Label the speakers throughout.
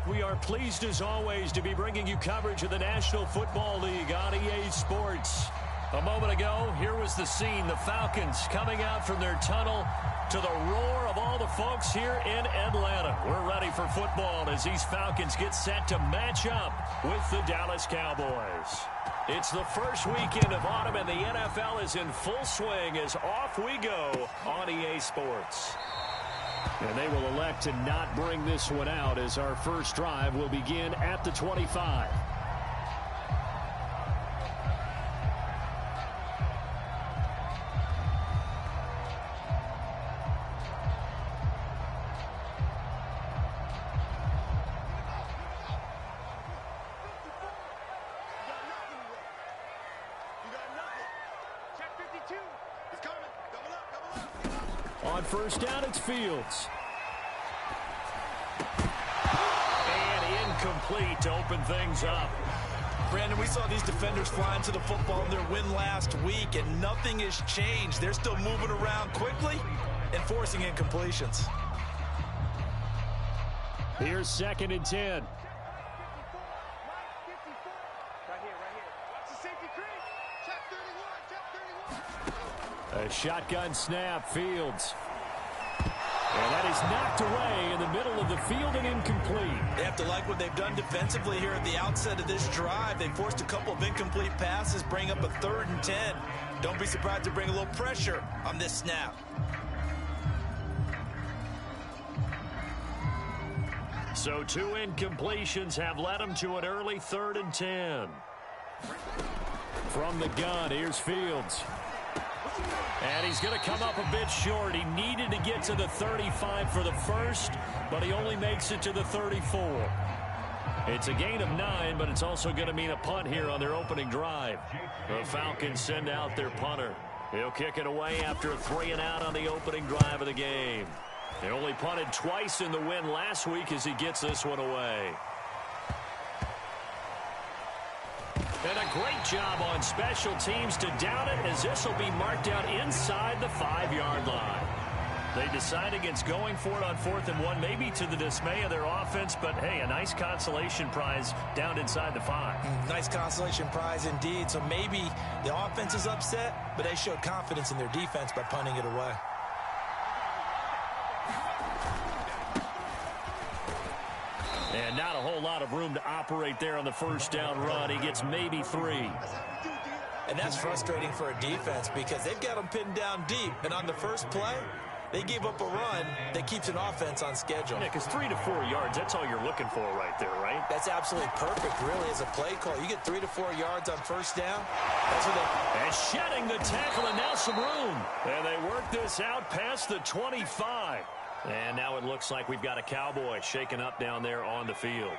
Speaker 1: We are pleased as always to be bringing you coverage of the National Football League on EA Sports. A moment ago, here was the scene. The Falcons coming out from their tunnel to the roar of all the folks here in Atlanta. We're ready for football as these Falcons get set to match up with the Dallas Cowboys. It's the first weekend of autumn, and the NFL is in full swing as off we go on EA Sports. And they will elect to not bring this one out as our first drive will begin at the 25. On first down, it's Fields. And incomplete to open things up.
Speaker 2: Brandon, we saw these defenders flying to the football in their win last week, and nothing has changed. They're still moving around quickly and forcing incompletions.
Speaker 1: Here's 2nd and 10. A shotgun snap, Fields. And that is knocked away in the middle of the field and incomplete.
Speaker 2: They have to like what they've done defensively here at the outset of this drive. They forced a couple of incomplete passes, bring up a 3rd and 10. Don't be surprised to bring a little pressure on this snap.
Speaker 1: So 2 incompletions have led them to an early 3rd and 10. From the gun, here's Fields. And he's going to come up a bit short. He needed to get to the 35 for the first, but he only makes it to the 34. It's a gain of 9, but it's also going to mean a punt here on their opening drive. The Falcons send out their punter. He'll kick it away after a 3-and-out on the opening drive of the game. They only punted twice in the win last week as he gets this one away. And a great job on special teams to down it, as this will be marked out inside the 5-yard line. They decide against going for it on 4th and 1, maybe to the dismay of their offense, but hey, a nice consolation prize down inside the 5.
Speaker 2: Nice consolation prize indeed. So maybe the offense is upset, but they showed confidence in their defense by punting it away.
Speaker 1: And not a whole lot of room to operate there on the first down run. He gets maybe 3.
Speaker 2: And that's frustrating for a defense because they've got them pinned down deep. And on the first play, they gave up a run that keeps an offense on schedule.
Speaker 1: Yeah, because 3 to 4 yards, that's all you're looking for right there, right?
Speaker 2: That's absolutely perfect, really, as a play call. You get 3 to 4 yards on first down. That's what they...
Speaker 1: And shedding the tackle, and now some room. And they work this out past the 25. And now it looks like we've got a Cowboy shaken up down there on the field.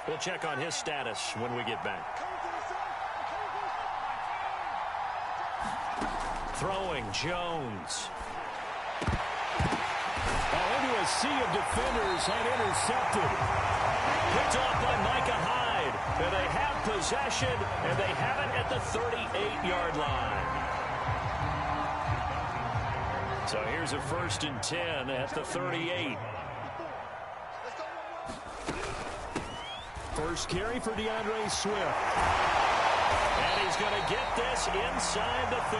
Speaker 1: We'll check on his status when we get back. Throwing, Jones. Into a sea of defenders and intercepted. Picked off by Micah Hyde. And they have possession, and they have it at the 38-yard line. So here's a 1st and 10 at the 38. First carry for DeAndre Swift. And he's going to get this inside the 30.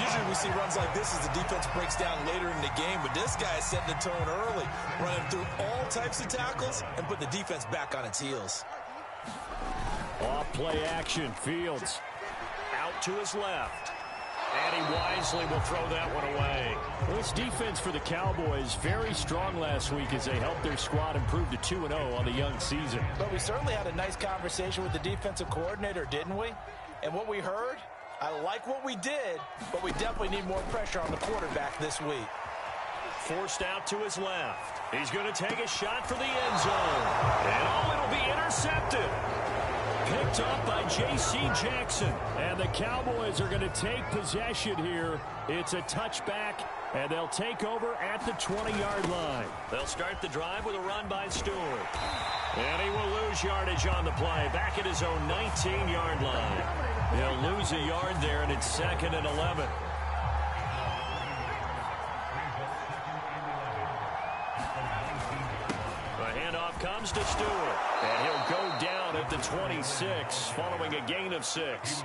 Speaker 2: Usually we see runs like this as the defense breaks down later in the game, but this guy is setting the tone early, running through all types of tackles and put the defense back on its heels.
Speaker 1: Off play action, Fields out to his left. And he wisely will throw that one away. Well, this defense for the Cowboys very strong last week as they helped their squad improve to 2-0 on the young season.
Speaker 2: But we certainly had a nice conversation with the defensive coordinator, didn't we? And what we heard, I like what we did, but we definitely need more pressure on the quarterback this week.
Speaker 1: Forced out to his left. He's going to take a shot for the end zone. And it'll be intercepted. Picked up by J.C. Jackson. And the Cowboys are going to take possession here. It's a touchback, and they'll take over at the 20-yard line. They'll start the drive with a run by Stewart. And he will lose yardage on the play, back at his own 19-yard line. He'll lose a yard there, and it's 2nd and 11. 26 following a gain of 6.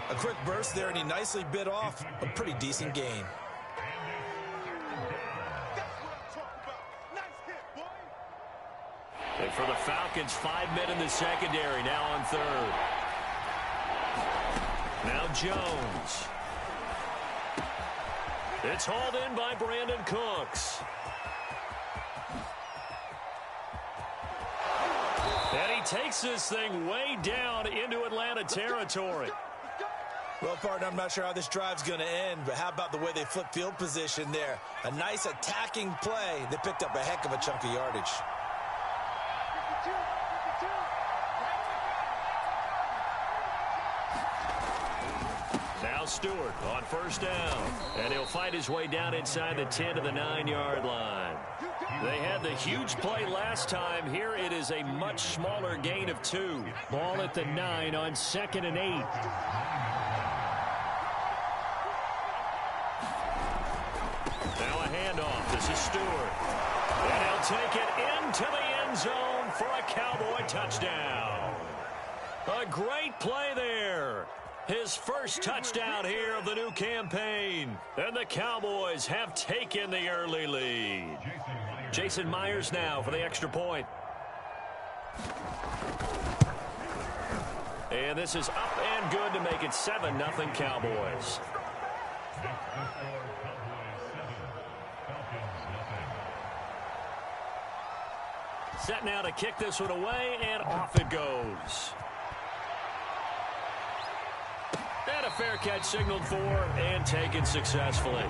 Speaker 2: A quick burst there, and he nicely bit off a pretty decent gain.
Speaker 1: And for the Falcons, 5 men in the secondary, now on third. Now Jones. It's hauled in by Brandon Cooks. And he takes this thing way down into Atlanta territory.
Speaker 2: Well, partner, I'm not sure how this drive's going to end, but how about the way they flip field position there? A nice attacking play. They picked up a heck of a chunk of yardage.
Speaker 1: Now Stewart on first down, and he'll fight his way down inside the 10 to the 9-yard line. They had the huge play last time. Here it is a much smaller gain of 2. Ball at the 9 on 2nd and 8. Now a handoff. This is Stewart. And he'll take it into the end zone for a Cowboy touchdown. A great play there. His first touchdown here of the new campaign. And the Cowboys have taken the early lead. Jason Myers now for the extra point. And this is up and good to make it 7-0 Cowboys. Set now to kick this one away, and off it goes. And a fair catch signaled for and taken successfully.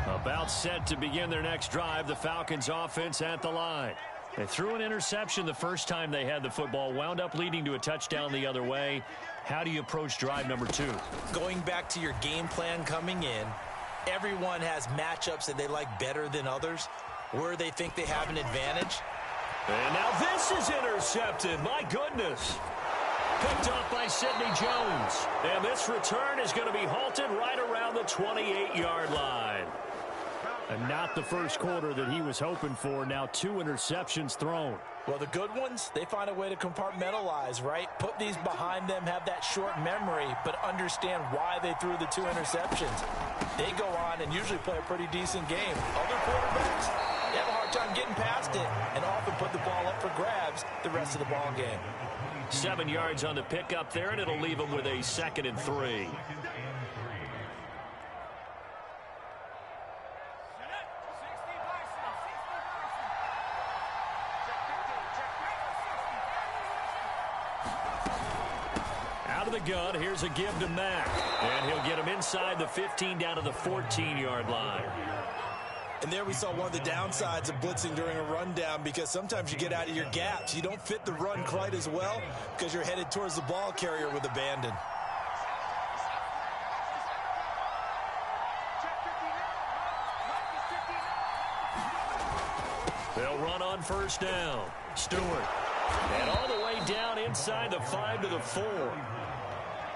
Speaker 1: About set to begin their next drive, the Falcons offense at the line. They threw an interception the first time they had the football, wound up leading to a touchdown the other way. How do you approach drive number 2?
Speaker 2: Going back to your game plan coming in, everyone has matchups that they like better than others, where they think they have an advantage.
Speaker 1: And now this is intercepted. My goodness. Picked up by Sidney Jones. And this return is going to be halted right around the 28-yard line. And not the first quarter that he was hoping for. Now 2 interceptions thrown.
Speaker 2: Well, the good ones, they find a way to compartmentalize, right? Put these behind them, have that short memory, but understand why they threw the 2 interceptions. They go on and usually play a pretty decent game. Other quarterbacks, they have a hard time getting past it and often put the ball up for grabs the rest of the ball game.
Speaker 1: 7 yards on the pickup there, and it'll leave them with a 2nd and 3. Out of the gun, here's a give to Mack. And he'll get him inside the 15 down to the 14-yard line.
Speaker 2: And there we saw one of the downsides of blitzing during a rundown, because sometimes you get out of your gaps. You don't fit the run quite as well because you're headed towards the ball carrier with abandon.
Speaker 1: They'll run on first down. Stewart. And all the way down inside the 5 to the 4.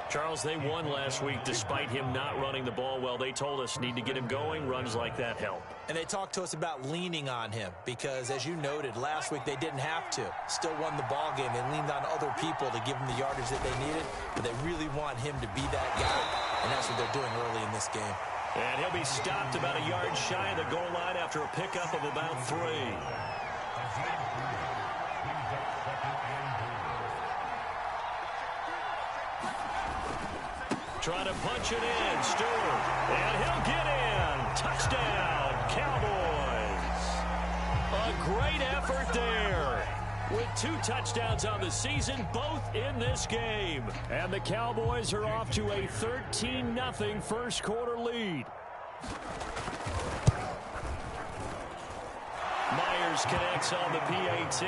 Speaker 1: Charles, they won last week despite him not running the ball well. They told us need to get him going. Runs like that help.
Speaker 2: And they talked to us about leaning on him because, as you noted, last week they didn't have to. Still won the ball game. They leaned on other people to give them the yardage that they needed, but they really want him to be that guy, and that's what they're doing early in this game.
Speaker 1: And he'll be stopped about a yard shy of the goal line after a pickup of about 3. Trying to punch it in, Stewart. And he'll get in. Touchdown, Cowboys. A great effort there. With 2 touchdowns on the season, both in this game. And the Cowboys are off to a 13-0 first quarter lead. Myers connects on the PAT.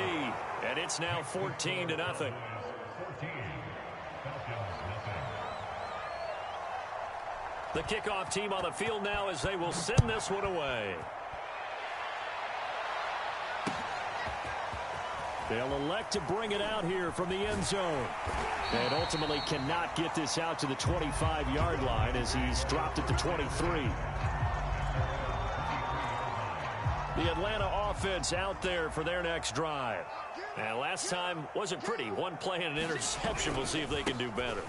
Speaker 1: And it's now 14-0. The kickoff team on the field now as they will send this one away. They'll elect to bring it out here from the end zone. And ultimately cannot get this out to the 25-yard line as he's dropped at the 23. The Atlanta offense out there for their next drive. And last time wasn't pretty. One play and an interception. We'll see if they can do better.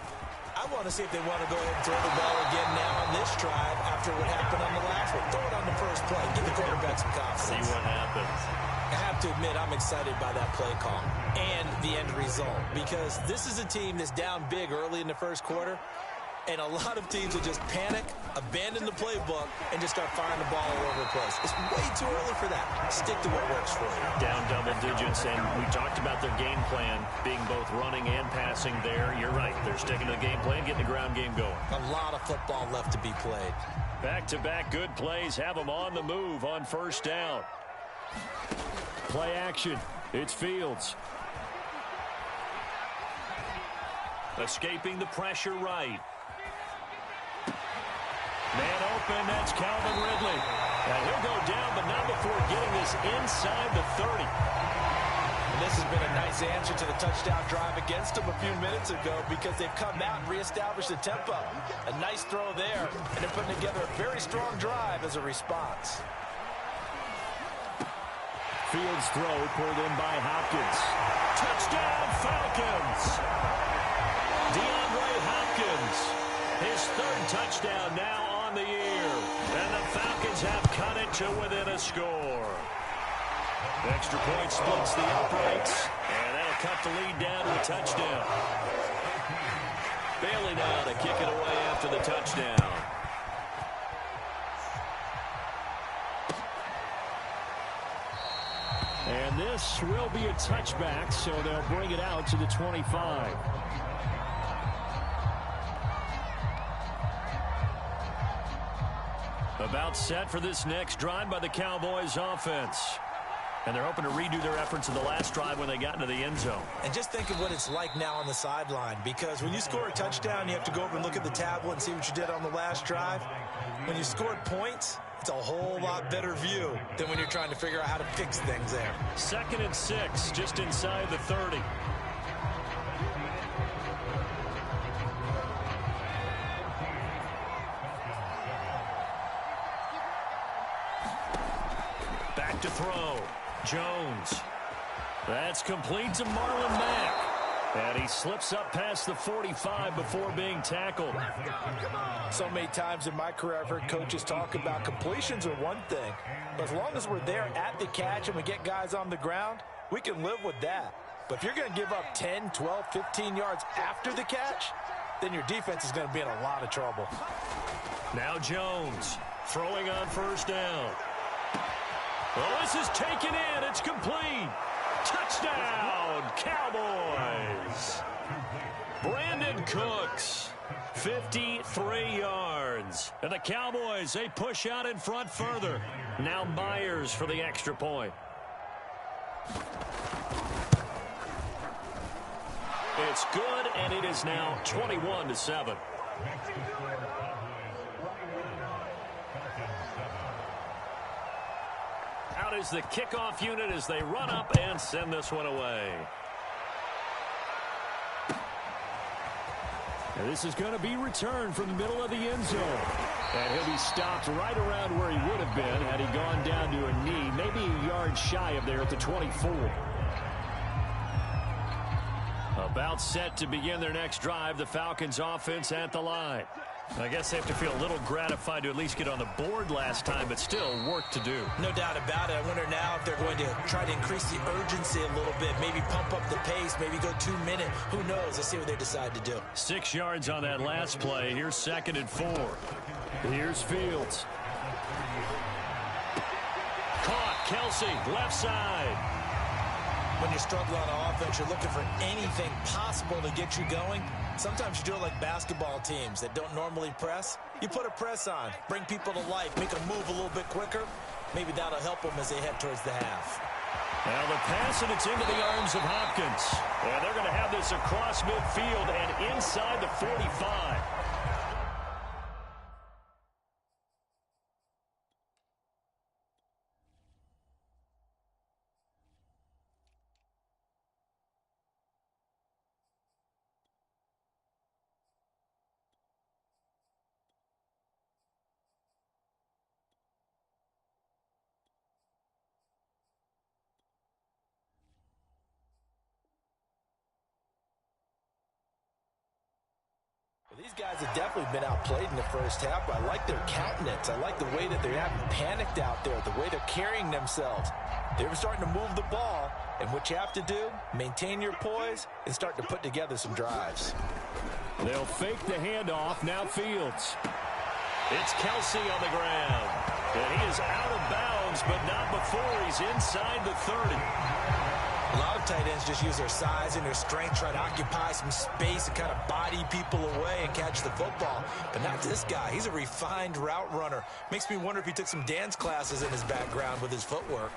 Speaker 2: I want to see if they want to go ahead and throw the ball again now on this drive after what happened on the last one. Throw it on the first play. Give the quarterback some confidence.
Speaker 1: See what happens.
Speaker 2: I have to admit, I'm excited by that play call and the end result because this is a team that's down big early in the first quarter, and a lot of teams will just panic, abandon the playbook, and just start firing the ball all over the place. It's way too early for that. Stick to what works for you.
Speaker 1: Down double digits, and we talked about their game plan being both running and passing there. You're right. They're sticking to the game plan, getting the ground game going.
Speaker 2: A lot of football left to be played.
Speaker 1: Back-to-back good plays have them on the move on first down. Play action. It's Fields. Escaping the pressure right. Man open, that's Calvin Ridley. And he'll go down, but not before getting this inside the 30.
Speaker 2: And this has been a nice answer to the touchdown drive against them a few minutes ago because they've come out and reestablished the tempo. A nice throw there, and they're putting together a very strong drive as a response.
Speaker 1: Fields throw pulled in by Hopkins. Touchdown, Falcons! DeAndre Hopkins, his third touchdown now on the year. And the Falcons have cut it to within a score. Extra point splits the uprights, and that'll cut the lead down to a touchdown. Bailey now to kick it away after the touchdown. And this will be a touchback, so they'll bring it out to the 25. About set for this next drive by the Cowboys offense. And they're hoping to redo their efforts in the last drive when they got into the end zone.
Speaker 2: And just think of what it's like now on the sideline, because when you score a touchdown, you have to go over and look at the tablet and see what you did on the last drive. When you scored points, it's a whole lot better view than when you're trying to figure out how to fix things there.
Speaker 1: 2nd and 6, just inside the 30. Back to throw. Jones. That's complete to Marlon Mack. And he slips up past the 45 before being tackled.
Speaker 2: So many times in my career, I've heard coaches talk about completions are one thing. But as long as we're there at the catch and we get guys on the ground, we can live with that. But if you're going to give up 10, 12, 15 yards after the catch, then your defense is going to be in a lot of trouble.
Speaker 1: Now Jones throwing on first down. Oh, this is taken in. It's complete. Touchdown, Cowboys. Brandon Cooks, 53 yards. And the Cowboys, they push out in front further. Now Myers for the extra point. It's good, and it is now 21-7. Out is the kickoff unit as they run up and send this one away. And this is going to be returned from the middle of the end zone. And he'll be stopped right around where he would have been had he gone down to a knee, maybe a yard shy of there at the 24. About set to begin their next drive, the Falcons offense at the line. I guess they have to feel a little gratified to at least get on the board last time, but still work to do.
Speaker 2: No doubt about it. I wonder now if they're going to try to increase the urgency a little bit, maybe pump up the pace, maybe go 2 minute. Who knows? Let's see what they decide to do.
Speaker 1: 6 yards on that last play. Here's 2nd and 4. Here's Fields. Caught. Kelsey, left side.
Speaker 2: When you struggle on offense, you're looking for anything possible to get you going. Sometimes you do it like basketball teams that don't normally press. You put a press on, bring people to life, make them move a little bit quicker. Maybe that'll help them as they head towards the half.
Speaker 1: Now the pass, and it's into the arms of Hopkins. And they're going to have this across midfield and inside the 45.
Speaker 2: guys have definitely been outplayed in the first half, but I like their countenance. I like the way that they haven't panicked out there, the way they're carrying themselves. They're starting to move the ball, and what you have to do, maintain your poise and start to put together some drives.
Speaker 1: They'll fake the handoff. Now Fields. It's Kelsey on the ground. And he is out of bounds, but not before he's inside the 30.
Speaker 2: A lot of tight ends just use their size and their strength, try to occupy some space and kind of body people away and catch the football. But not this guy. He's a refined route runner. Makes me wonder if he took some dance classes in his background with his footwork.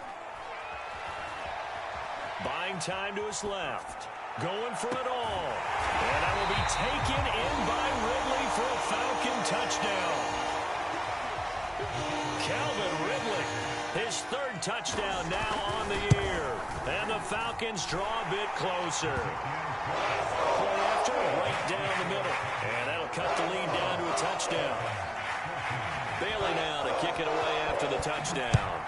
Speaker 1: Buying time to his left. Going for it all. And that will be taken in by Ridley for a Falcon touchdown. Calvin Ridley, his third touchdown now on the year. And the Falcons draw a bit closer. Play after, right down the middle. And that'll cut the lead down to a touchdown. Bailey now to kick it away after the touchdown.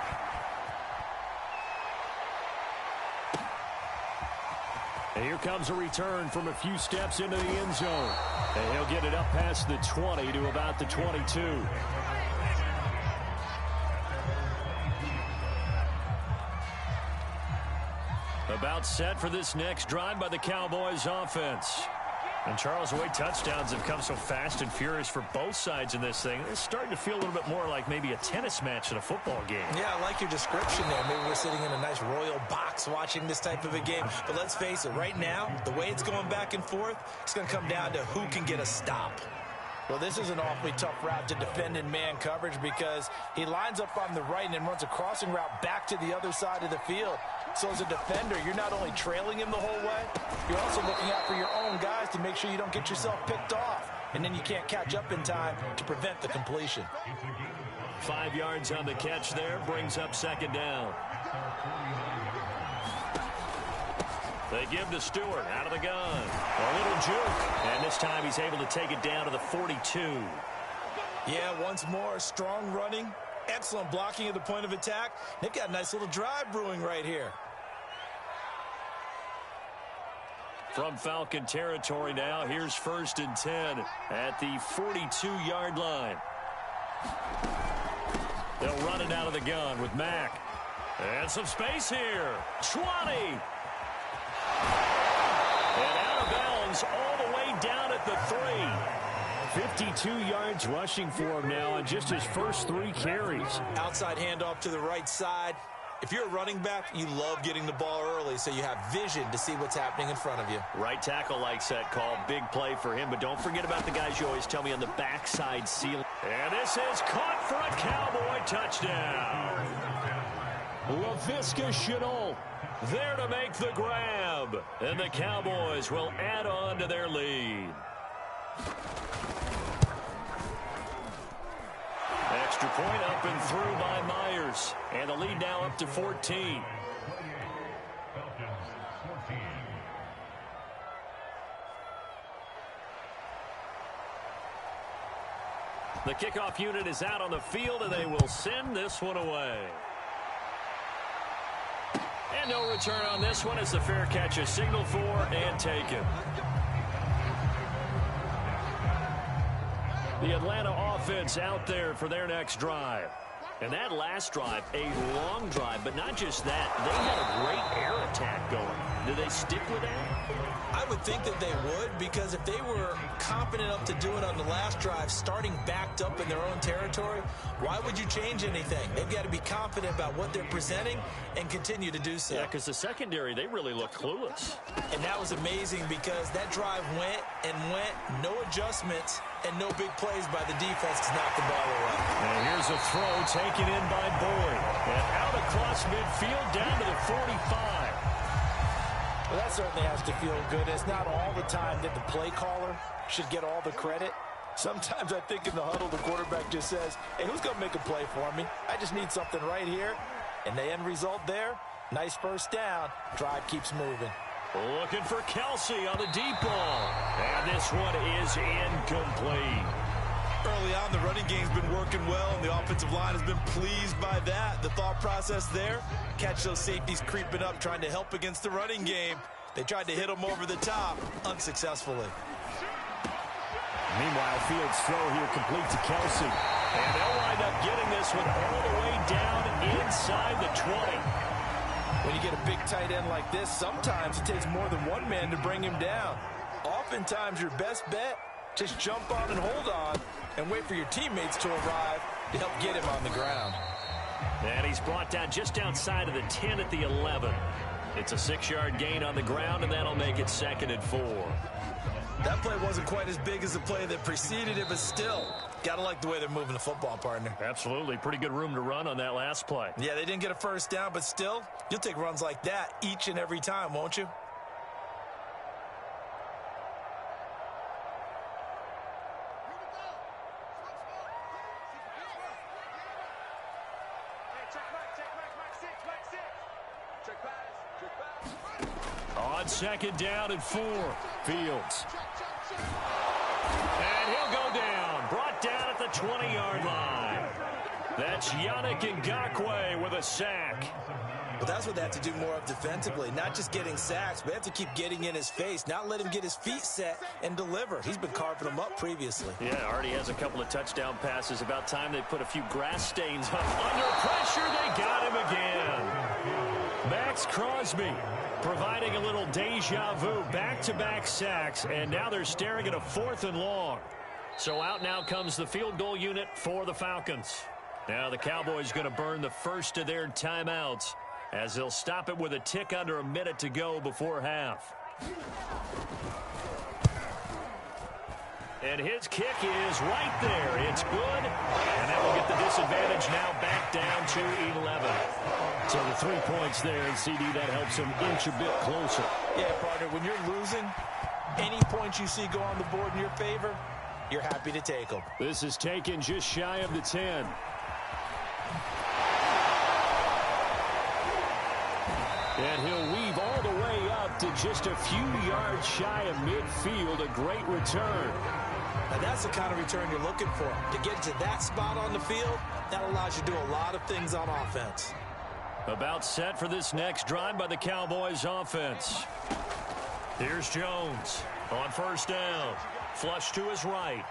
Speaker 1: And here comes a return from a few steps into the end zone. And he'll get it up past the 20 to about the 22. About set for this next drive by the Cowboys offense. And Charles, the way touchdowns have come so fast and furious for both sides in this thing, it's starting to feel a little bit more like maybe a tennis match in a football game.
Speaker 2: Yeah, I like your description there. Maybe we're sitting in a nice royal box watching this type of a game. But let's face it, right now, the way it's going back and forth, it's going to come down to who can get a stop. Well, this is an awfully tough route to defend in man coverage because he lines up on the right and then runs a crossing route back to the other side of the field. So as a defender, you're not only trailing him the whole way, you're also looking out for your own guys to make sure you don't get yourself picked off. And then you can't catch up in time to prevent the completion.
Speaker 1: 5 yards on the catch there, brings up second down. They give to Stewart out of the gun. A little juke. And this time he's able to take it down to the 42.
Speaker 2: Yeah, once more, strong running. Excellent blocking at the point of attack. They've got a nice little drive brewing right here.
Speaker 1: From Falcon territory now, here's 1st and 10 at the 42-yard line. They'll run it out of the gun with Mack. And some space here. 20. And out of bounds all the way down at the 3. 52 yards rushing for him now on just his first 3 carries.
Speaker 2: Outside handoff to the right side. If you're a running back, you love getting the ball early so you have vision to see what's happening in front of you.
Speaker 1: Right tackle likes that call. Big play for him, but don't forget about the guys you always tell me on the backside seal. And this is caught for a Cowboy touchdown. Laviska Shenault there to make the grab. And the Cowboys will add on to their lead. Extra point up and through by Myers. And the lead now up to 14. The kickoff unit is out on the field, and they will send this one away. And no return on this one as the fair catch is signaled for and taken. The Atlanta offense out there for their next drive. And that last drive, a long drive, but not just that. They had a great air attack going. Do they stick with that?
Speaker 2: I would think that they would, because if they were confident enough to do it on the last drive, starting backed up in their own territory, why would you change anything? They've got to be confident about what they're presenting and continue to do so.
Speaker 1: Yeah, because the secondary, they really looked clueless.
Speaker 2: And that was amazing because that drive went and went, no adjustments, and no big plays by the defense to knock the ball away.
Speaker 1: And here's a throw taken in by Boyd. And out across midfield down to the 45.
Speaker 2: Well, that certainly has to feel good. It's not all the time that the play caller should get all the credit. Sometimes I think in the huddle, the quarterback just says, hey, who's going to make a play for me? I just need something right here. And the end result there, nice first down. Drive keeps moving.
Speaker 1: Looking for Kelsey on the deep ball. And this one is incomplete.
Speaker 2: Early on, the running game's been working well, and the offensive line has been pleased by that. The thought process there, catch those safeties creeping up, trying to help against the running game. They tried to hit them over the top, unsuccessfully.
Speaker 1: Meanwhile, Fields' throw here complete to Kelsey. And they'll wind up getting this one all the way down inside the 20.
Speaker 2: When you get a big tight end like this, sometimes it takes more than one man to bring him down. Oftentimes, your best bet, just jump on and hold on and wait for your teammates to arrive to help get him on the ground.
Speaker 1: And he's brought down just outside of the 10 at the 11. It's a 6-yard gain on the ground, and that'll make it 2nd and 4.
Speaker 2: That play wasn't quite as big as the play that preceded it, but still, gotta like the way they're moving the football, partner.
Speaker 1: Absolutely. Pretty good room to run on that last play.
Speaker 2: Yeah, they didn't get a first down, but still, you'll take runs like that each and every time, won't you?
Speaker 1: On 2nd down and 4, Fields. And he'll go down. Brought down at the 20-yard line. That's Yannick Ngakoue with a sack.
Speaker 2: But that's what they have to do more of defensively. Not just getting sacks, but they have to keep getting in his face. Not let him get his feet set and deliver. He's been carving them up previously.
Speaker 1: Yeah, already has a couple of touchdown passes. About time they put a few grass stains up. Under pressure, they got him again. Max Crosby providing a little deja vu. Back-to-back sacks, and now they're staring at a 4th and long. So out now comes the field goal unit for the Falcons. Now the Cowboys going to burn the first of their timeouts, as they'll stop it with a tick under a minute to go before half. And his kick is right there. It's good. And that will get the disadvantage now back down to 11. So the 3 points there, and CD, that helps him inch a bit closer.
Speaker 2: Yeah, partner, when you're losing, any points you see go on the board in your favor, you're happy to take them.
Speaker 1: This is taken just shy of the 10. And he'll weave all the way up to just a few yards shy of midfield. A great return.
Speaker 2: Now that's the kind of return you're looking for. To get to that spot on the field, that allows you to do a lot of things on offense.
Speaker 1: About set for this next drive by the Cowboys offense. Here's Jones on 1st down. Flush to his right.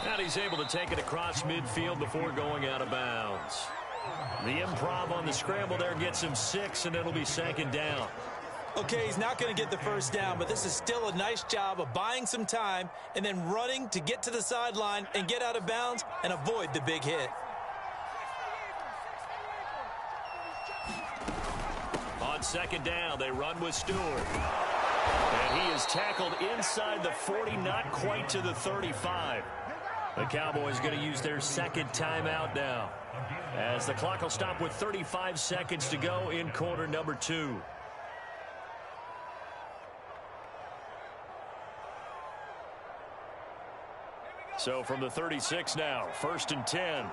Speaker 1: And he's able to take it across midfield before going out of bounds. The improv on the scramble there gets him 6, and it'll be 2nd down.
Speaker 2: Okay, he's not going to get the first down, but this is still a nice job of buying some time and then running to get to the sideline and get out of bounds and avoid the big hit.
Speaker 1: On 2nd down, they run with Stewart. And he is tackled inside the 40, not quite to the 35. The Cowboys going to use their 2nd timeout now, as the clock will stop with 35 seconds to go in quarter number 2. So from the 36 now, 1st and 10.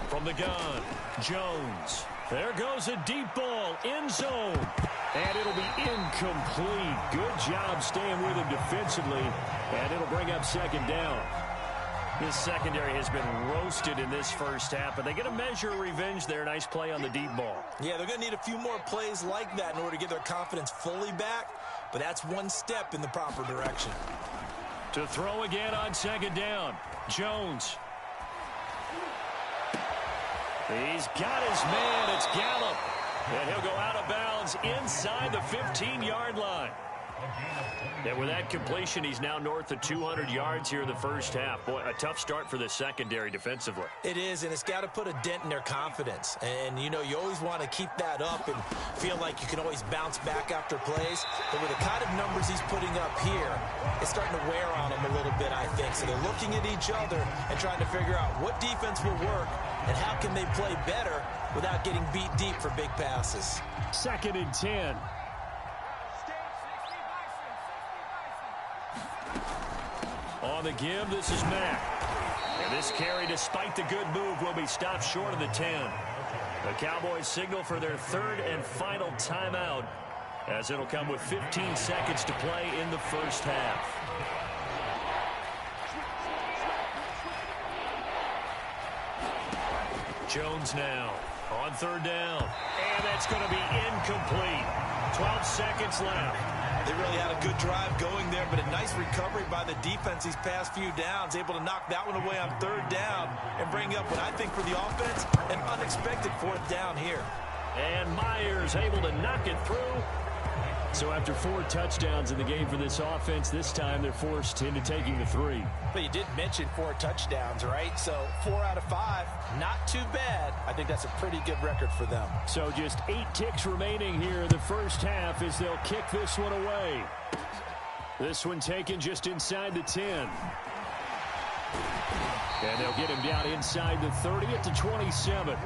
Speaker 1: From the gun, Jones. There goes a deep ball, end zone. And it'll be incomplete. Good job staying with him defensively. And it'll bring up 2nd down. This secondary has been roasted in this first half, but they get a measure of revenge there. Nice play on the deep ball.
Speaker 2: Yeah, they're going to need a few more plays like that in order to get their confidence fully back, but that's one step in the proper direction.
Speaker 1: To throw again on 2nd down, Jones. He's got his man. It's Gallup. And he'll go out of bounds inside the 15-yard line. And with that completion, he's now north of 200 yards here in the first half. Boy, a tough start for the secondary defensively.
Speaker 2: It is, and it's got to put a dent in their confidence. And, you know, you always want to keep that up and feel like you can always bounce back after plays. But with the kind of numbers he's putting up here, it's starting to wear on them a little bit, I think. So they're looking at each other and trying to figure out what defense will work and how can they play better without getting beat deep for big passes.
Speaker 1: 2nd and 10. On the give, this is Mack. And this carry, despite the good move, will be stopped short of the 10. The Cowboys signal for their 3rd and final timeout, as it'll come with 15 seconds to play in the first half. Jones now On third down. And that's going to be incomplete. 12 seconds left.
Speaker 2: They really had a good drive going there, but a nice recovery by the defense these past few downs, able to knock that one away on third down and bring up what I think for the offense, an unexpected fourth down here.
Speaker 1: And Myers able to knock it through. So after 4 touchdowns in the game for this offense, this time they're forced into taking the 3.
Speaker 2: But you did mention 4 touchdowns, right? So 4 out of 5, not too bad. I think that's a pretty good record for them.
Speaker 1: So just 8 ticks remaining here in the first half as they'll kick this one away. This one taken just inside the 10. And they'll get him down inside the 30 at the 27.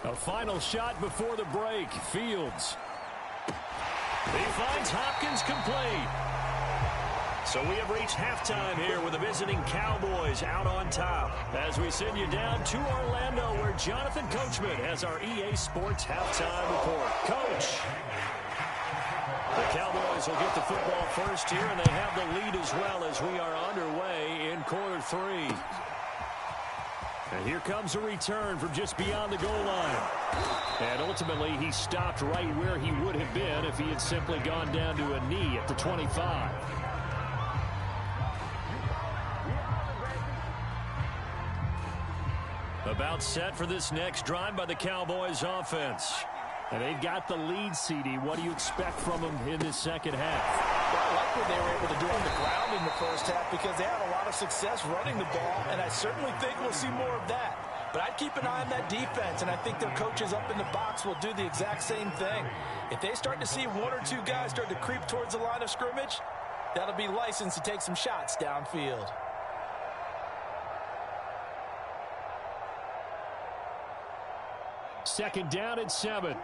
Speaker 1: A final shot before the break. Fields. He finds Hopkins complete. So we have reached halftime here with the visiting Cowboys out on top. As we send you down to Orlando, where Jonathan Coachman has our EA Sports halftime report. Coach. The Cowboys will get the football first here, and they have the lead as well as we are underway in quarter 3. And here comes a return from just beyond the goal line. And ultimately, he stopped right where he would have been if he had simply gone down to a knee at the 25. About set for this next drive by the Cowboys offense. And they've got the lead, CD. What do you expect from them in this second half?
Speaker 2: Well, I like what they were able to do on the ground in the first half because they had a lot of success running the ball, and I certainly think we'll see more of that. But I'd keep an eye on that defense, and I think their coaches up in the box will do the exact same thing. If they start to see 1 or 2 guys start to creep towards the line of scrimmage, that'll be licensed to take some shots downfield.
Speaker 1: Second down at 7.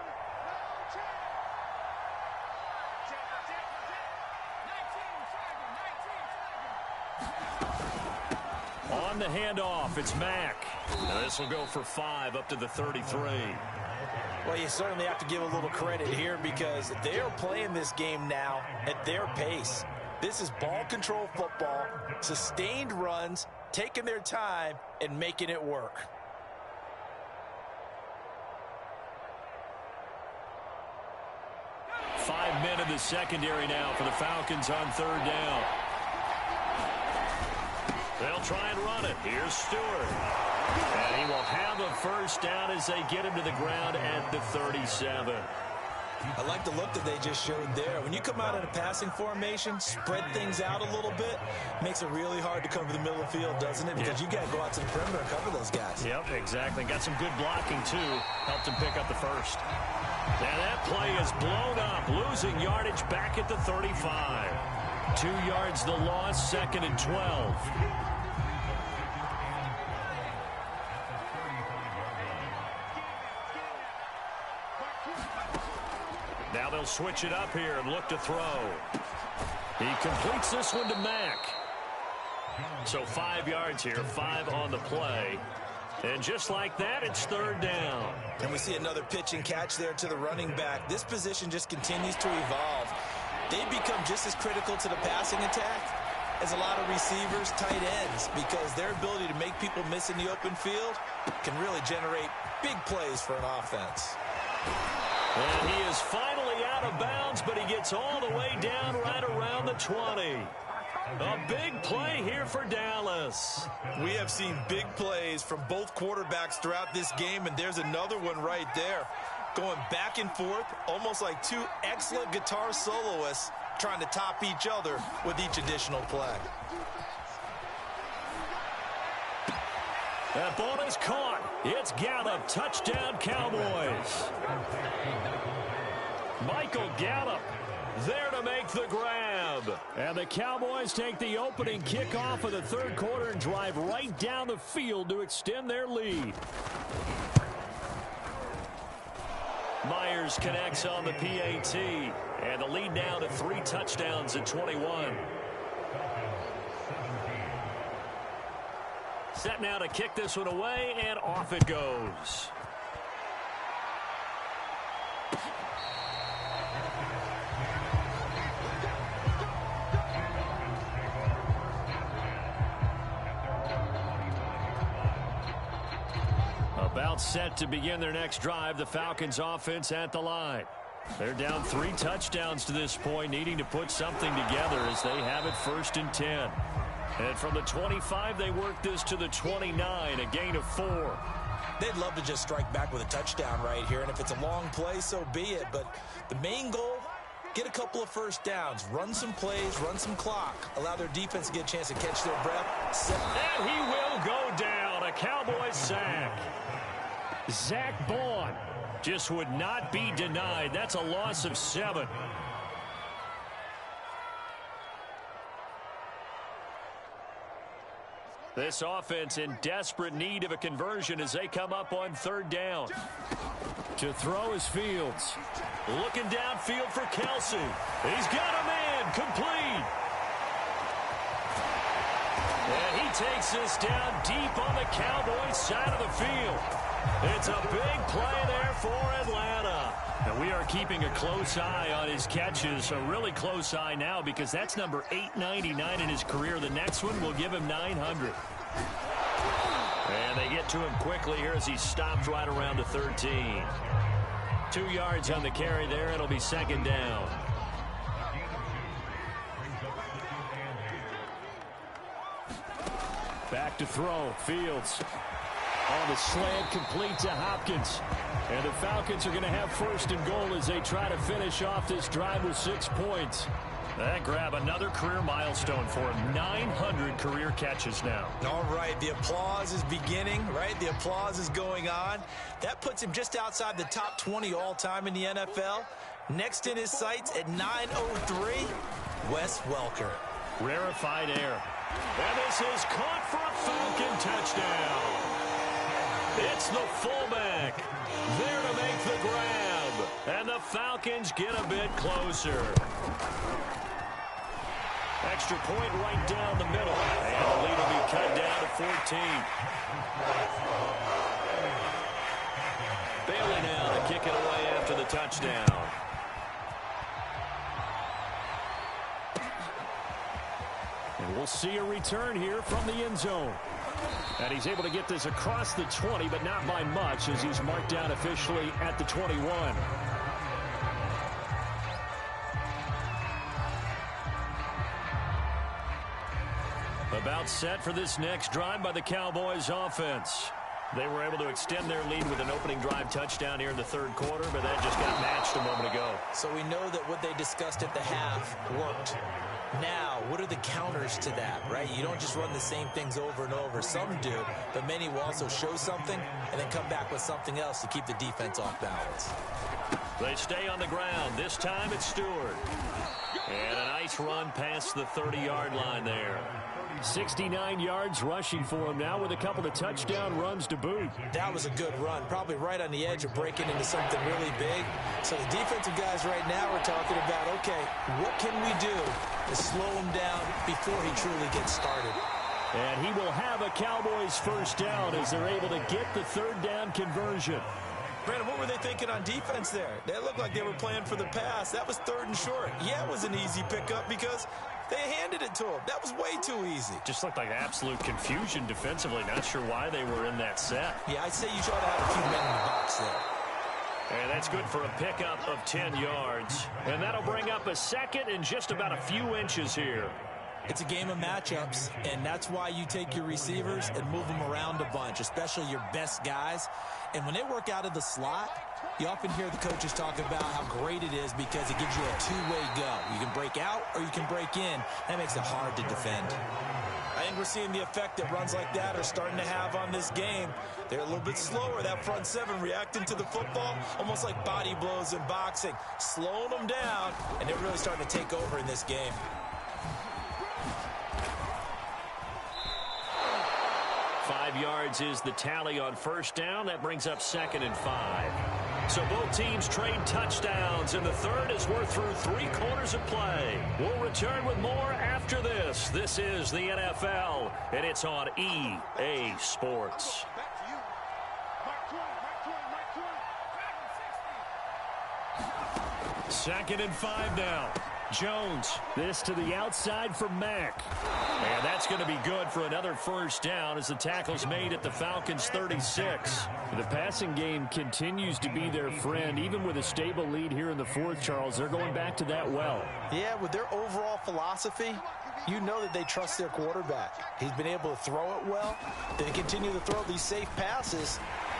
Speaker 1: On the handoff, it's Mack. Now this will go for 5 up to the 33.
Speaker 2: Well, you certainly have to give a little credit here because they are playing this game now at their pace. This is ball control football, sustained runs, taking their time, and making it work.
Speaker 1: Five men in the secondary now for the Falcons on third down. They'll try and run it. Here's Stewart. And he will have a first down as they get him to the ground at the 37.
Speaker 2: I like the look that they just showed there. When you come out in a passing formation, spread things out a little bit, makes it really hard to cover the middle of the field, doesn't it? Because you got to go out to the perimeter and cover those guys.
Speaker 1: Yep, exactly. Got some good blocking, too. Helped him pick up the first. And that play is blown up, losing yardage back at the 35. 2 yards the loss, 2nd and 12. Now they'll switch it up here and look to throw. He completes this one to Mack. So 5 yards here, 5 on the play. And just like that, it's third down.
Speaker 2: And we see another pitch and catch there to the running back. This position just continues to evolve. They become just as critical to the passing attack as a lot of receivers, tight ends, because their ability to make people miss in the open field can really generate big plays for an offense.
Speaker 1: And he is finally out of bounds, but he gets all the way down right around the 20. A big play here for Dallas.
Speaker 2: We have seen big plays from both quarterbacks throughout this game, and there's another one right there. Going back and forth, almost like 2 excellent guitar soloists trying to top each other with each additional play.
Speaker 1: That ball is caught. It's Gallup. Touchdown, Cowboys. Michael Gallup there to make the grab. And the Cowboys take the opening kickoff of the third quarter and drive right down the field to extend their lead. Myers connects on the PAT. And the lead now to 3 touchdowns at 21. Set now to kick this one away, and off it goes. About set to begin their next drive. The Falcons offense at the line. They're down 3 touchdowns to this point, needing to put something together as they have it 1st and 10. And from the 25, they work this to the 29, a gain of 4.
Speaker 2: They'd love to just strike back with a touchdown right here, and if it's a long play, so be it. But the main goal, get a couple of first downs, run some plays, run some clock, allow their defense to get a chance to catch their breath.
Speaker 1: And he will go down, a Cowboys sack. Zach Bond just would not be denied. That's a loss of 7. This offense in desperate need of a conversion as they come up on 3rd down. To throw is Fields. Looking downfield for Kelsey. He's got a man complete. And he takes this down deep on the Cowboys side of the field. It's a big play there for Atlanta. And we are keeping a close eye on his catches. A really close eye now because that's number 899 in his career. The next one will give him 900. And they get to him quickly here as he stops right around the 13. 2 yards on the carry there. It'll be 2nd down. Back to throw. Fields on the slant, complete to Hopkins. And the Falcons are going to have 1st and goal as they try to finish off this drive with 6 points. That grab another career milestone for him. 900 career catches now.
Speaker 2: All right, the applause is beginning, right? The applause is going on. That puts him just outside the top 20 all-time in the NFL. Next in his sights at 903, Wes Welker.
Speaker 1: Rarefied air. And this is caught for a Falcon touchdown. It's the fullback there to make the grab. And the Falcons get a bit closer. Extra point right down the middle. And the lead will be cut down to 14. Bailey now to kick it away after the touchdown. And we'll see a return here from the end zone. And he's able to get this across the 20, but not by much as he's marked down officially at the 21. About set for this next drive by the Cowboys offense. They were able to extend their lead with an opening drive touchdown here in the 3rd quarter, but that just got matched a moment ago.
Speaker 2: So we know that what they discussed at the half worked. Now, what are the counters to that, right? You don't just run the same things over and over. Some do, but many will also show something and then come back with something else to keep the defense off balance.
Speaker 1: They stay on the ground. This time it's Stewart. And a nice run past the 30-yard line there. 69 yards rushing for him now with a couple of touchdown runs to boot.
Speaker 2: That was a good run, probably right on the edge of breaking into something really big. So the defensive guys right now are talking about, okay, what can we do to slow him down before he truly gets started?
Speaker 1: And he will have a Cowboys 1st down as they're able to get the 3rd down conversion.
Speaker 2: Brandon, what were they thinking on defense there? They looked like they were playing for the pass. That was 3rd and short. Yeah, it was an easy pickup because they handed it to him. That was way too easy.
Speaker 1: Just looked like absolute confusion defensively. Not sure why they were in that set.
Speaker 2: Yeah, I'd say you ought to have a few men in the box there.
Speaker 1: And that's good for a pickup of 10 yards. And that'll bring up a 2nd and just about a few inches here.
Speaker 2: It's a game of matchups, and that's why you take your receivers and move them around a bunch, especially your best guys. And when they work out of the slot, you often hear the coaches talk about how great it is because it gives you a two-way go. You can break out or you can break in. That makes it hard to defend. I think we're seeing the effect that runs like that are starting to have on this game. They're a little bit slower, that front 7 reacting to the football, almost like body blows in boxing, slowing them down, and they're really starting to take over in this game. Yards is the tally on 1st down. That brings up 2nd and 5.
Speaker 1: So both teams trade touchdowns in the third as we're through 3 quarters of play. We'll return with more after this. This is the NFL, and it's on EA Sports. Second and 5 now. Jones, this to the outside for Mack. And that's going to be good for another first down as the tackle's made at the Falcons' 36.
Speaker 3: The passing game continues to be their friend. Even with a stable lead here in the fourth, Charles, they're going back to that well.
Speaker 2: Yeah, with their overall philosophy, you know that they trust their quarterback. He's been able to throw it well. They continue to throw these safe passes.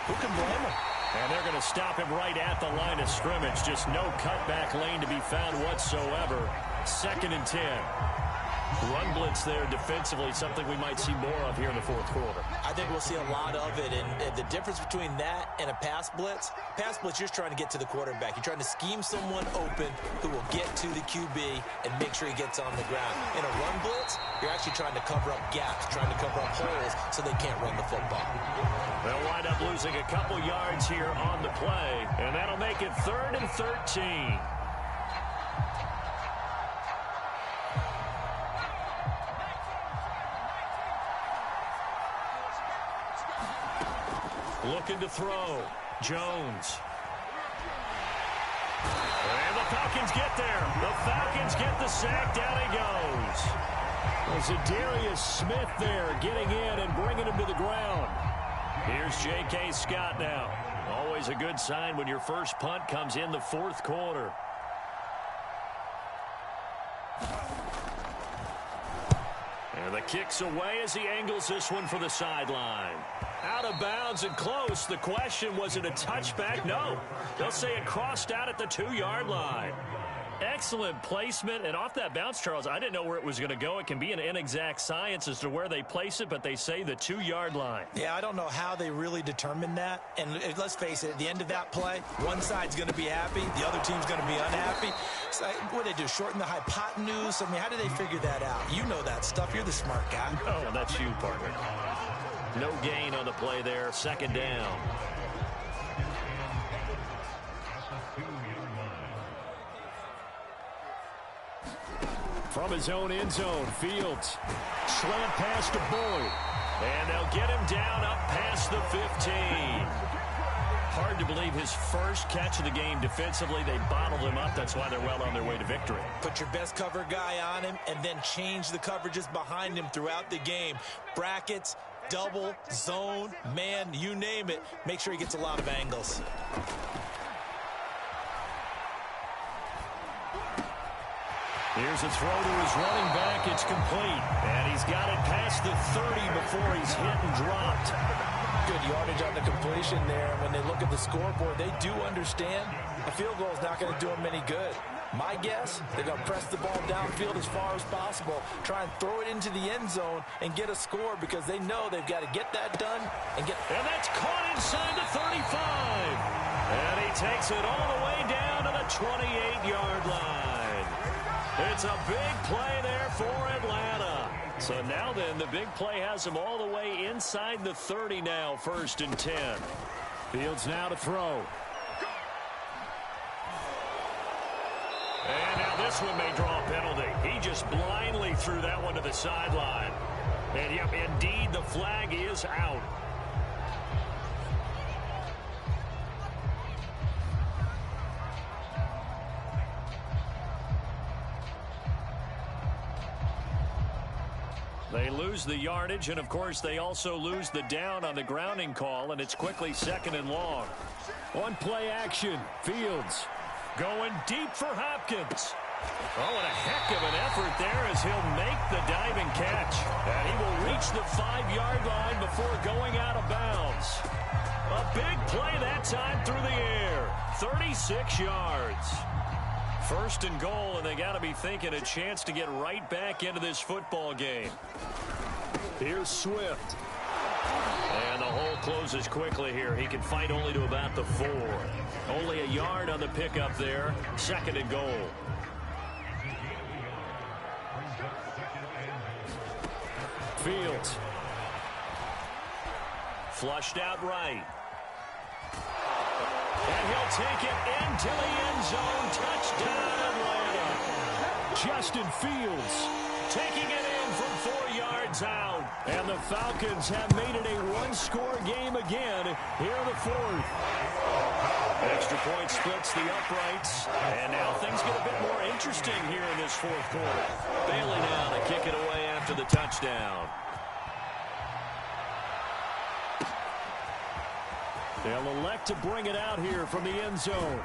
Speaker 2: Who can blame him?
Speaker 1: And they're going to stop him right at the line of scrimmage. Just no cutback lane to be found whatsoever. Second and 10. Run blitz there defensively, something we might see more of here in the fourth quarter.
Speaker 2: I think we'll see a lot of it, and the difference between that and a pass blitz, you're just trying to get to the quarterback. You're trying to scheme someone open who will get to the QB and make sure he gets on the ground. In a run blitz, you're actually trying to cover up gaps, trying to cover up holes so they can't run the football.
Speaker 1: They'll wind up losing a couple yards here on the play, and that'll make it 3rd and 13. Looking to throw. Jones. And the Falcons get there. The Falcons get the sack. Down he goes.
Speaker 3: Zadarius Smith there getting in and bringing him to the ground.
Speaker 1: Here's J.K. Scott now. Always a good sign when your first punt comes in the fourth quarter. And the kick's away as he angles this one for the sideline. Out of bounds and close. The question, was it a touchback? No. They'll say it crossed out at the 2-yard line. Excellent placement, and off that bounce, Charles, I didn't know where it was going to go. It can be an inexact science as to where they place it, but they say the 2-yard line.
Speaker 2: Yeah, I don't know how they really determined that. And let's face it, at the end of that play, one side's going to be happy, the other team's going to be unhappy. So, what do they do, shorten the hypotenuse? I mean, how do they figure that out? You know that stuff. You're the smart guy.
Speaker 1: Oh, that's you, partner. No gain on the play there. Second down.
Speaker 3: From his own end zone, Fields. Slant pass to Boyd.
Speaker 1: And they'll get him down up past the 15. Hard to believe his first catch of the game defensively. They bottled him up. That's why they're well on their way to victory.
Speaker 2: Put your best cover guy on him and then change the coverages behind him throughout the game. Brackets, double, zone, man, you name it. Make sure he gets a lot of angles.
Speaker 1: Here's a throw to his running back. It's complete. And he's got it past the 30 before he's hit and dropped.
Speaker 2: Good yardage on the completion there. When they look at the scoreboard, they do understand a field goal is not going to do them any good. My guess, they're going to press the ball downfield as far as possible, try and throw it into the end zone and get a score because they know they've got to get that done and get.
Speaker 1: And that's caught inside the 35. And he takes it all the way down to the 28-yard line. It's a big play there for Atlanta. So now then, the big play has them all the way inside the 30 now, 1st and 10.
Speaker 3: Fields now to throw.
Speaker 1: And now this one may draw a penalty. He just blindly threw that one to the sideline. And yep, indeed, the flag is out. They lose the yardage, and of course they also lose the down on the grounding call, and it's quickly 2nd and long.
Speaker 3: On play action, Fields.
Speaker 1: Going deep for Hopkins. Oh, and a heck of an effort there as he'll make the diving catch. And he will reach the 5-yard line before going out of bounds. A big play that time through the air. 36 yards. 1st and goal, and they got to be thinking a chance to get right back into this football game.
Speaker 3: Here's Swift.
Speaker 1: And the hole closes quickly here. He can fight only to about the 4. Only a yard on the pickup there. 2nd and goal.
Speaker 3: Fields.
Speaker 1: Flushed out right. And he'll take it into the end zone. Touchdown, Atlanta.
Speaker 3: Justin Fields
Speaker 1: Taking it in from 4 yards out.
Speaker 3: and the Falcons have made it a one-score game again here in the fourth.
Speaker 1: Extra point splits the uprights. And now things get a bit more interesting here in this fourth quarter. Bailey now to kick it away after the touchdown.
Speaker 3: They'll elect to bring it out here from the end zone.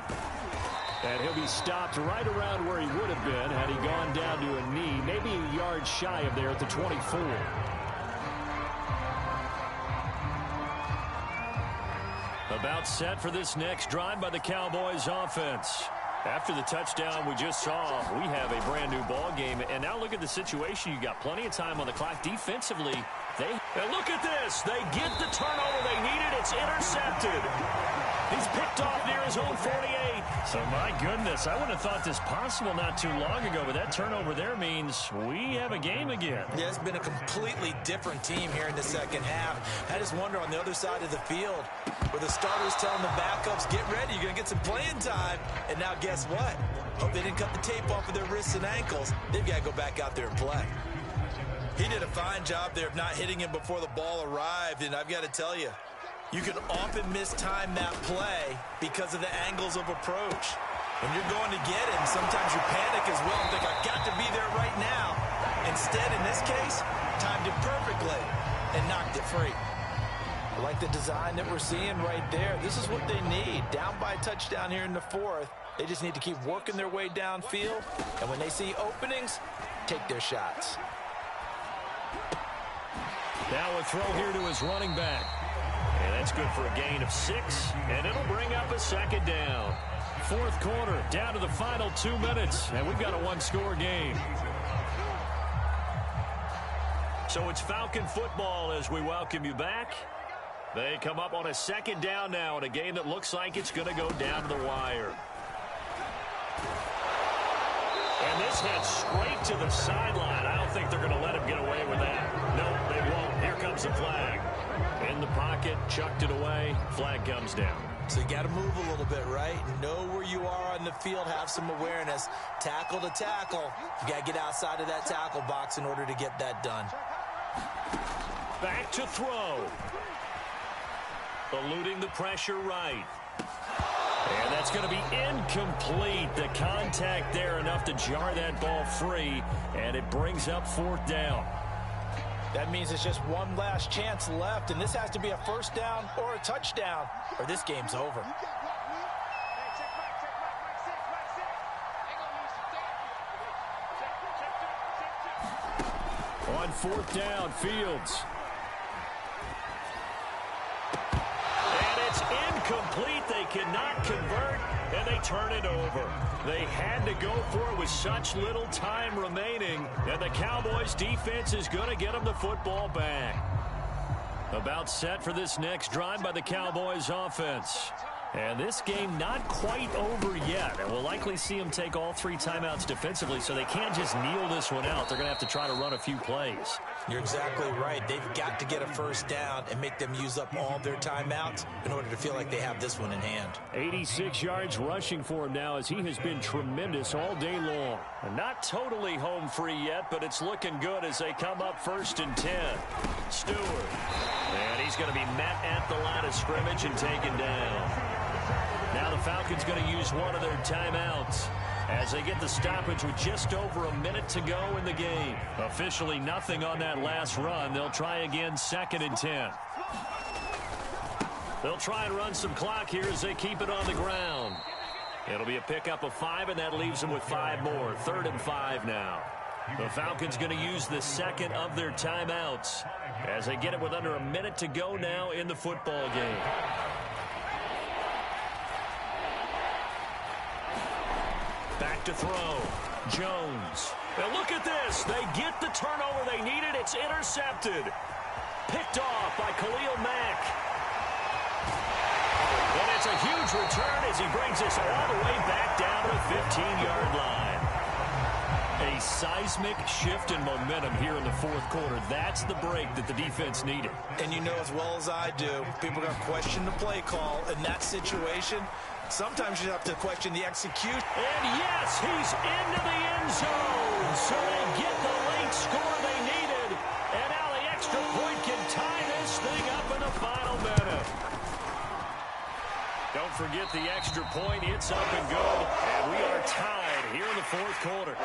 Speaker 3: And he'll be stopped right around where he would have been had he gone down to a knee, maybe a yard shy of there at the 24.
Speaker 1: About set for this next drive by the Cowboys offense. After the touchdown we just saw, we have a brand new ball game. And now look at the situation. You got plenty of time on the clock defensively. And look at this. They get the turnover they needed. It's intercepted. He's picked off near his own 48.
Speaker 3: So, my goodness, I wouldn't have thought this possible not too long ago, but that turnover there means we have a game again.
Speaker 2: Yeah, it's been a completely different team here in the second half. I just wonder on the other side of the field where the starters telling the backups, get ready, you're going to get some playing time. And now guess what? Hope they didn't cut the tape off of their wrists and ankles. They've got to go back out there and play. He did a fine job there of not hitting him before the ball arrived, and I've got to tell you, you can often mistime that play because of the angles of approach. When you're going to get him, sometimes you panic as well and think, I've got to be there right now. Instead, in this case, timed it perfectly and knocked it free. I like the design that we're seeing right there. This is what they need. Down by a touchdown here in the fourth. They just need to keep working their way downfield. And when they see openings, take their shots.
Speaker 1: Now a throw here to his running back. And that's good for a gain of 6. And it'll bring up a second down.
Speaker 3: Fourth quarter, down to the final 2 minutes, and we've got a one-score game.
Speaker 1: So it's Falcon football as we welcome you back. They come up on a second down now in a game that looks like it's going to go down to the wire. And this heads straight to the sideline. I don't think they're going to let him get away with that. No, they won't. Here comes the flag. In the pocket, chucked it away. Flag comes down.
Speaker 2: So you got to move a little bit, right? Know where you are on the field, have some awareness. Tackle to tackle. You got to get outside of that tackle box in order to get that done.
Speaker 1: Back to throw. Eluding the pressure right. And that's going to be incomplete. The contact there enough to jar that ball free, and it brings up fourth down.
Speaker 2: That means it's just one last chance left, and this has to be a first down or a touchdown, or this game's over.
Speaker 3: On fourth down, Fields.
Speaker 1: And it's incomplete. They cannot convert, and they turn it over. They had to go for it with such little time remaining, and the Cowboys defense is going to get them the football back. About set for this next drive by the Cowboys offense. And this game not quite over yet. And we'll likely see them take all 3 timeouts defensively, so they can't just kneel this one out. They're going to have to try to run a few plays.
Speaker 2: You're exactly right. They've got to get a first down and make them use up all their timeouts in order to feel like they have this one in hand.
Speaker 3: 86 yards rushing for him now as he has been tremendous all day long.
Speaker 1: And not totally home free yet, but it's looking good as they come up 1st and 10. Stewart. And he's going to be met at the line of scrimmage and taken down. Now the Falcons going to use one of their timeouts as they get the stoppage with just over a minute to go in the game. Officially nothing on that last run. They'll try again 2nd and 10. They'll try and run some clock here as they keep it on the ground. It'll be a pickup of 5, and that leaves them with 5 more. 3rd and 5 now. The Falcons going to use the second of their timeouts as they get it with under a minute to go now in the football game. Back to throw. Jones. Now look at this. They get the turnover they needed. It's intercepted. Picked off by Khalil Mack. And it's a huge return as he brings us all the way back down to the 15-yard line. A A seismic shift in momentum here in the fourth quarter. That's the break that the defense needed.
Speaker 2: And you know as well as I do, people are going to question the play call in that situation. Sometimes you have to question the execution.
Speaker 1: And yes, he's into the end zone. So they get the late score they needed. And now the extra point can tie this thing up in the final minute. Don't forget the extra point. It's up and good. And we are tied here in the fourth quarter.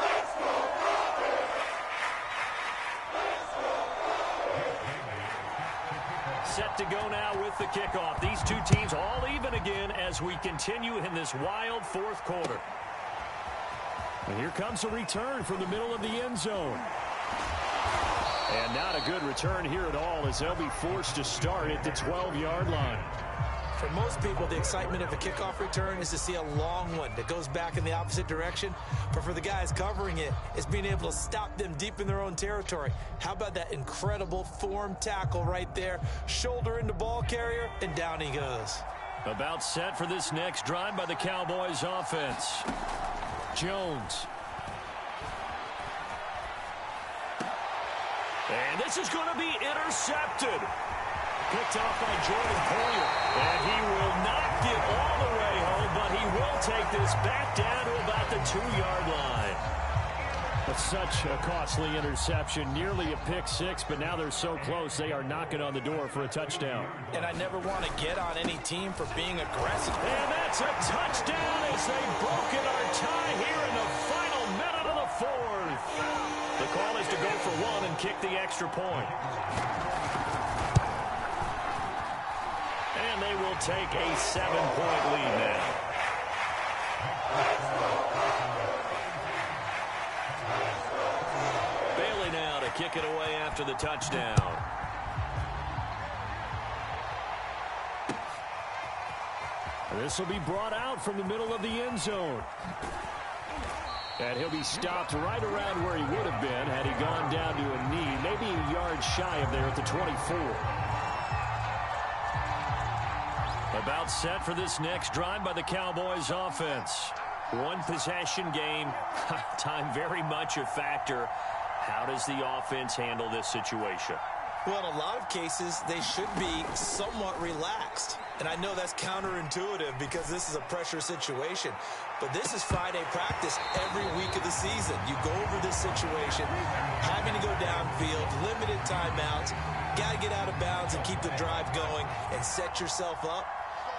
Speaker 1: Set to go now with the kickoff. These two teams all even again as we continue in this wild fourth quarter. And here comes a return from the middle of the end zone. And not a good return here at all as they'll be forced to start at the 12-yard line.
Speaker 2: For most people, the excitement of a kickoff return is to see a long one that goes back in the opposite direction. But for the guys covering it, it's being able to stop them deep in their own territory. How about that incredible form tackle right there? Shoulder into ball carrier, and down he goes.
Speaker 1: About set for this next drive by the Cowboys offense. Jones. And this is going to be intercepted. Picked off by Jordan Poyer. And he will not get all the way home, but he will take this back down to about the 2-yard line. That's such a costly interception. Nearly a pick six, but now they're so close they are knocking on the door for a touchdown.
Speaker 2: And I never want to get on any team for being aggressive.
Speaker 1: And that's a touchdown as they've broken our tie here in the final minute of the fourth. The call is to go for one and kick the extra point. And they will take a 7-point lead now. Bailey now to kick it away after the touchdown. This will be brought out from the middle of the end zone. And he'll be stopped right around where he would have been had he gone down to a knee, maybe a yard shy of there at the 24. About set for this next drive by the Cowboys offense. One possession game. Time very much a factor. How does the offense handle this situation?
Speaker 2: Well, in a lot of cases, they should be somewhat relaxed. And I know that's counterintuitive because this is a pressure situation. But this is Friday practice every week of the season. You go over this situation, having to go downfield, limited timeouts, got to get out of bounds and keep the drive going and set yourself up.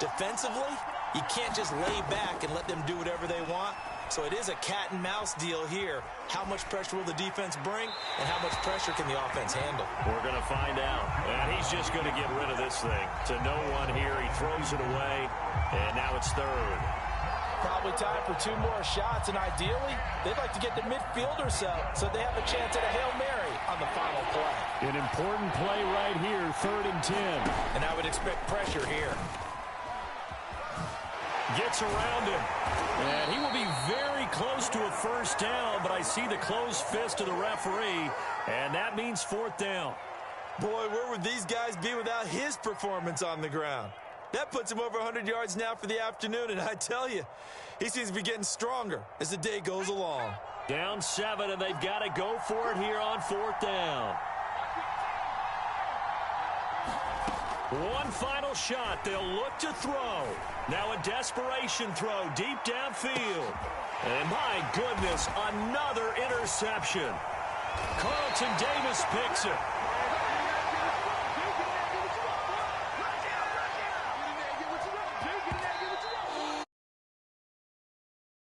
Speaker 2: Defensively, you can't just lay back and let them do whatever they want. So it is a cat and mouse deal here. How much pressure will the defense bring, and how much pressure can the offense handle?
Speaker 1: We're going to find out. And he's just going to get rid of this thing. To no one here, he throws it away, and now it's third.
Speaker 2: Probably time for 2 more shots, and ideally, they'd like to get the midfield or so they have a chance at a Hail Mary on the final play.
Speaker 3: An important play right here, 3rd and 10.
Speaker 2: And I would expect pressure here.
Speaker 1: Gets around him. And he will be very close to a first down, but I see the closed fist of the referee, and that means 4th down.
Speaker 2: Boy, where would these guys be without his performance on the ground? That puts him over 100 yards now for the afternoon, and I tell you, he seems to be getting stronger as the day goes along.
Speaker 1: Down 7, and they've got to go for it here on 4th down. One final shot. They'll look to throw. Now a desperation throw deep downfield. And my goodness, another interception. Carlton Davis picks it.